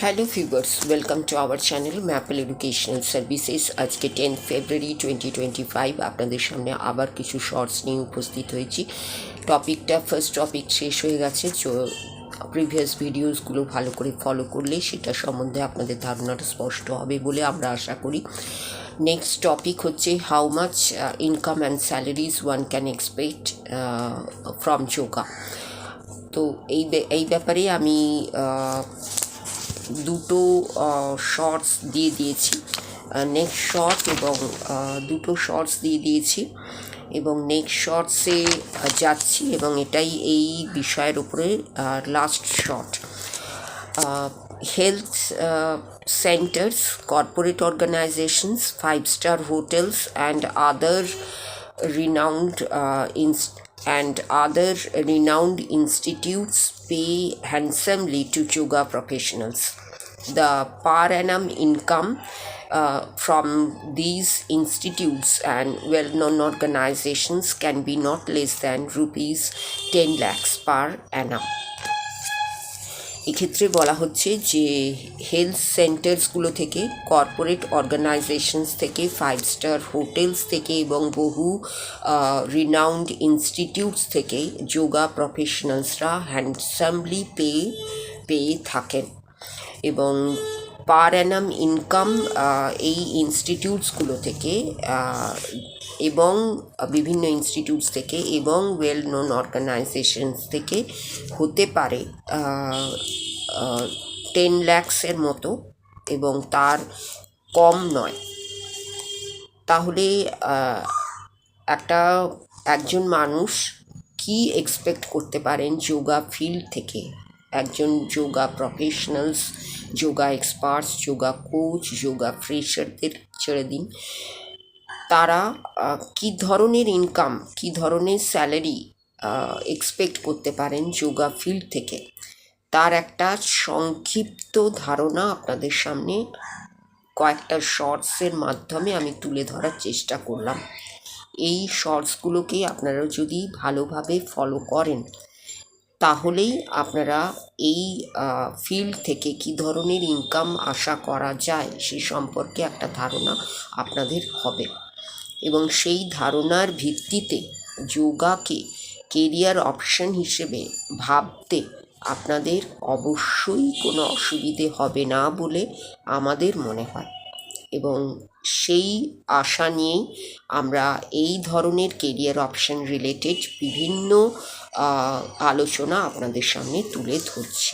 Hello viewers, welcome to our channel maple educational services. আজকে 10 ফেব্রুয়ারি 2025 আপনাদের সামনে আবার কিছু শর্টস নিয়ে উপস্থিত হয়েছি। ফার্স্ট টপিক শেষ হয়ে গেছে। প্রিভিয়াস ভিডিওসগুলো ভালো করে ফলো করলে সেটা সম্বন্ধে আপনাদের ধারণাটা স্পষ্ট হবে বলে আমরা আশা করি। নেক্সট টপিক হচ্ছে how much income and salaries one can expect from yoga. তো এই ব্যাপারে আমি দুটো শর্টস দিয়ে দিয়েছি, নেক্সট শর্ট এবং দুটো শর্টস দিয়ে দিয়েছি এবং নেক্সট শর্টসে যাচ্ছি এবং এটাই এই বিষয়ের উপরে last short. Health centers, corporate organizations, 5-star hotels and other renowned institutes pay handsomely to yoga professionals. The per annum income from these institutes and well-known organizations can be not less than rupees 10 lakhs per annum. এক্ষেত্রে বলা হচ্ছে যে health সেন্টার্সগুলো থেকে, corporate organisations থেকে, 5-স্টার hotels থেকে এবং বহু renowned institutes থেকে যোগা প্রফেশনালসরা হ্যান্ডসামলি পেয়ে থাকেন এবং পার অ্যানাম ইনকাম এই ইনস্টিটিউটসগুলো থেকে এবং বিভিন্ন ইনস্টিটিউটস থেকে এবং ওয়েল নোন অর্গানাইজেশনস থেকে হতে পারে 10 lakhs-এর মতো এবং তার কম নয়। তাহলে একজন মানুষ কি এক্সপেক্ট করতে পারেন যোগা ফিল্ড থেকে? একজন yoga professionals, yoga experts, yoga coach, yoga ফ্রেশারদের ছেড়ে দিন, তারা কী ধরনের ইনকাম, কী ধরনের স্যালারি এক্সপেক্ট করতে পারেন যোগা ফিল্ড থেকে, তার একটা সংক্ষিপ্ত ধারণা আপনাদের সামনে কয়েকটা শর্টসের মাধ্যমে আমি তুলে ধরার চেষ্টা করলাম। এই শর্টসগুলোকে আপনারা যদি ভালোভাবে ফলো করেন তাহলেই আপনারা এই ফিল্ড থেকে কী ধরনের ইনকাম আশা করা যায় সে সম্পর্কে একটা ধারণা আপনাদের হবে এবং সেই ধারণার ভিত্তিতে যোগাকে কেরিয়ার অপশন হিসেবে ভাবতে আপনাদের অবশ্যই কোনো অসুবিধে হবে না বলে আমাদের মনে হয় এবং সেই আশা নিয়েই আমরা এই ধরনের কেরিয়ার অপশন রিলেটেড বিভিন্ন আলোচনা আপনাদের সামনে তুলে ধরছি।